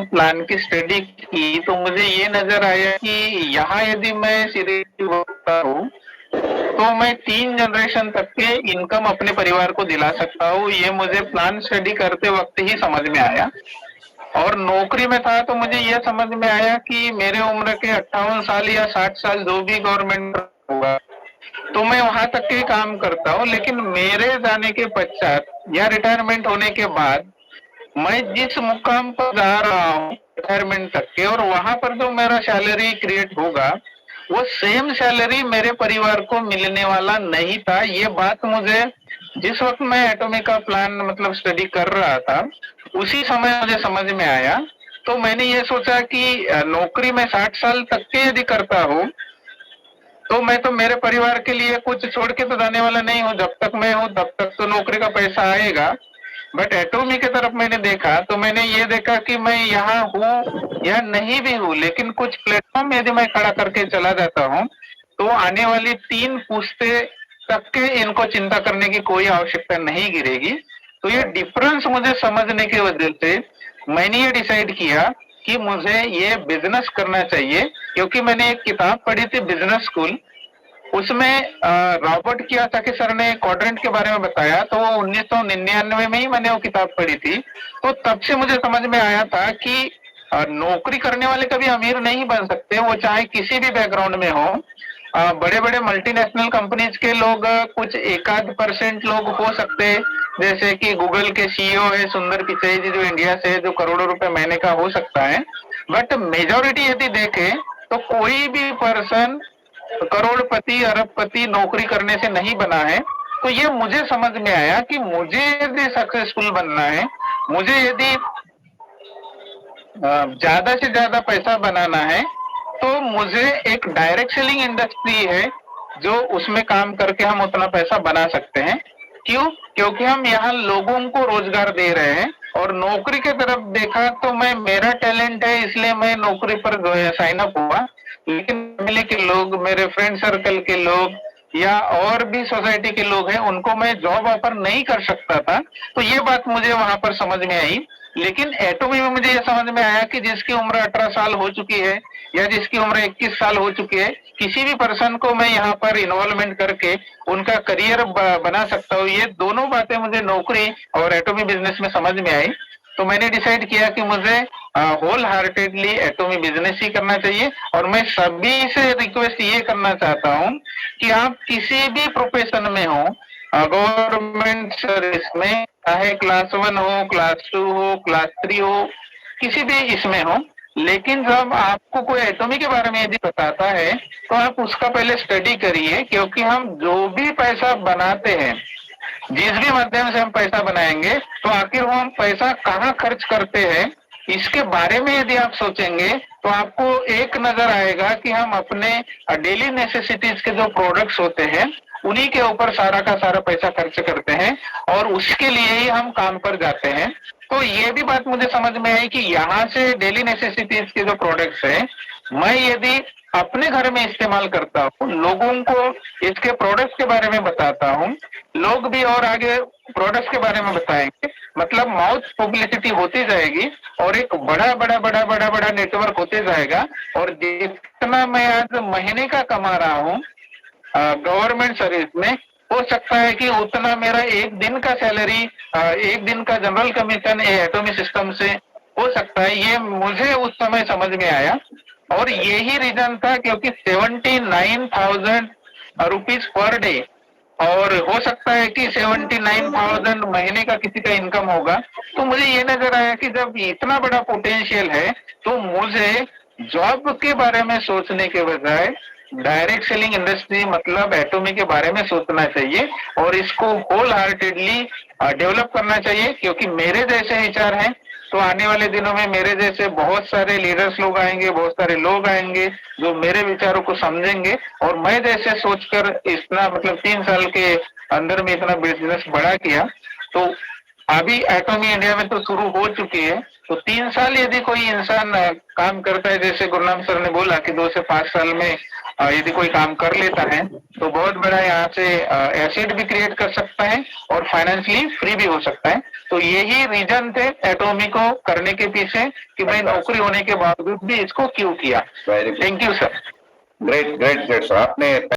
Plan की study की तो मुझे ये नजर आया कि यहाँ यदि मैं सीरियसली होता हूँ तो मैं 3 जनरेशन तक के इनकम अपने परिवार को दिला सकता हूँ। ये मुझे प्लान स्टडी करते वक्त ही समझ में आया। और नौकरी में था तो मुझे यह समझ में आया कि मेरे उम्र के 58 साल या 60 साल जो भी गवर्नमेंट होगा तो मैं वहां तक के काम करता हूँ, लेकिन मेरे जाने के पश्चात या रिटायरमेंट होने के बाद मैं जिस मुकाम पर जा रहा हूँ रिटायरमेंट तक के, और वहां पर जो मेरा सैलरी क्रिएट होगा वो सेम सैलरी मेरे परिवार को मिलने वाला नहीं था। ये बात मुझे जिस वक्त मैं एटॉमिक का प्लान मतलब स्टडी कर रहा था उसी समय मुझे समझ में आया। तो मैंने ये सोचा कि नौकरी में 60 साल तक के यदि करता हूँ तो मैं तो मेरे परिवार के लिए कुछ छोड़ के तो जाने वाला नहीं हूँ। जब तक मैं हूँ तब तक तो नौकरी का पैसा आएगा। बट एटॉमी की तरफ मैंने देखा तो मैंने ये देखा कि मैं यहाँ हूँ या नहीं भी हूँ, लेकिन कुछ प्लेटफॉर्म यदि मैं खड़ा करके चला जाता हूँ तो आने वाली 3 पुश्ते तक के इनको चिंता करने की कोई आवश्यकता नहीं गिरेगी। तो ये डिफरेंस मुझे समझने की वजह से मैंने ये डिसाइड किया कि मुझे ये बिजनेस करना चाहिए, क्योंकि मैंने एक किताब पढ़ी थी बिजनेस स्कूल। उसमें रॉबर्ट कियोसाकी सर ने क्वाड्रेंट के बारे में बताया, तो वो 1999 में ही मैंने वो किताब पढ़ी थी। तो तब से मुझे समझ में आया था कि नौकरी करने वाले कभी अमीर नहीं बन सकते, वो चाहे किसी भी बैकग्राउंड में हो। बड़े बड़े मल्टीनेशनल कंपनीज के लोग कुछ एकाध परसेंट लोग हो सकते हैं, जैसे कि गूगल के सीईओ है सुंदर पिचाई जी जो इंडिया से है, जो करोड़ों रुपए महीने का हो सकता है। बट मेजोरिटी यदि देखें तो कोई भी पर्सन करोड़पति अरबपति नौकरी करने से नहीं बना है। तो ये मुझे समझ में आया कि मुझे यदि सक्सेसफुल बनना है, मुझे यदि ज्यादा से ज्यादा पैसा बनाना है, तो मुझे एक डायरेक्ट सेलिंग इंडस्ट्री है जो उसमें काम करके हम उतना पैसा बना सकते हैं। क्यों? क्योंकि हम यहाँ लोगों को रोजगार दे रहे हैं। और नौकरी की तरफ देखा तो मैं मेरा टैलेंट है इसलिए मैं नौकरी पर साइन अप हुआ, लेकिन फैमिली के लोग, मेरे फ्रेंड सर्कल के लोग या और भी सोसाइटी के लोग हैं उनको मैं जॉब ऑफर नहीं कर सकता था। तो ये बात मुझे वहां पर समझ में आई। लेकिन एटॉमी में मुझे ये समझ में आया कि जिसकी उम्र 18 साल हो चुकी है या जिसकी उम्र 21 साल हो चुकी है, किसी भी पर्सन को मैं यहाँ पर इन्वॉल्वमेंट करके उनका करियर बना सकता हूँ। ये दोनों बातें मुझे नौकरी और एटॉमी बिजनेस में समझ में आई। तो मैंने डिसाइड किया कि मुझे होल हार्टेडली एटॉमी बिजनेस ही करना चाहिए। और मैं सभी से रिक्वेस्ट ये करना चाहता हूँ कि आप किसी भी प्रोफेशन में हो, गवर्नमेंट सर्विस में, चाहे क्लास 1 हो, क्लास 2 हो, क्लास 3 हो, किसी भी इसमें हो, लेकिन जब आपको कोई एटॉमी के बारे में यदि बताता है तो आप उसका पहले स्टडी करिए। क्योंकि हम जो भी पैसा बनाते हैं, जिस भी माध्यम से हम पैसा बनाएंगे, तो आखिर वो हम पैसा कहाँ खर्च करते हैं इसके बारे में यदि आप सोचेंगे तो आपको एक नजर आएगा कि हम अपने डेली नेसेसिटीज के जो प्रोडक्ट्स होते हैं उन्हीं के ऊपर सारा का सारा पैसा खर्च करते हैं और उसके लिए ही हम काम पर जाते हैं। तो ये भी बात मुझे समझ में आई कि यहाँ से डेली नेसेसिटीज के जो प्रोडक्ट्स हैं, मैं यदि अपने घर में इस्तेमाल करता हूँ, लोगों को इसके प्रोडक्ट्स के बारे में बताता हूँ, लोग भी और आगे प्रोडक्ट्स के बारे में बताएंगे, मतलब माउथ पब्लिसिटी होती जाएगी और एक बड़ा बड़ा बड़ा बड़ा बड़ा नेटवर्क होते जाएगा। और जितना मैं आज महीने का कमा रहा हूँ गवर्नमेंट सर्विस में, हो सकता है कि उतना मेरा एक दिन का सैलरी, एक दिन का जनरल कमीशन एटॉमी सिस्टम से हो सकता है। ये मुझे उस समय समझ में आया और यही रीजन था क्योंकि 79,000 रुपीज पर डे, और हो सकता है कि 79,000 महीने का किसी का इनकम होगा। तो मुझे ये नजर आया कि जब इतना बड़ा पोटेंशियल है तो मुझे जॉब के बारे में सोचने के बजाय डायरेक्ट सेलिंग इंडस्ट्री मतलब एटॉमी के बारे में सोचना चाहिए और इसको होल हार्टेडली डेवलप करना चाहिए। क्योंकि मेरे जैसे विचार हैं तो आने वाले दिनों में मेरे जैसे बहुत सारे लीडर्स लोग आएंगे, बहुत सारे लोग आएंगे जो मेरे विचारों को समझेंगे। और मैं जैसे सोचकर इतना मतलब 3 साल के अंदर में इतना बिजनेस बड़ा किया, तो अभी एटॉमी इंडिया में तो शुरू हो चुकी है, तो 3 साल यदि कोई इंसान काम करता है, जैसे गुरनाम सर ने बोला कि 2 से 5 साल में यदि कोई काम कर लेता है तो बहुत बड़ा यहाँ से एसेट भी क्रिएट कर सकता है और फाइनेंशियली फ्री भी हो सकता है। तो यही रीजन थे एटॉमी को करने के पीछे कि भाई नौकरी होने के बावजूद भी इसको क्यों किया। Thank you sir. Great great sir, आपने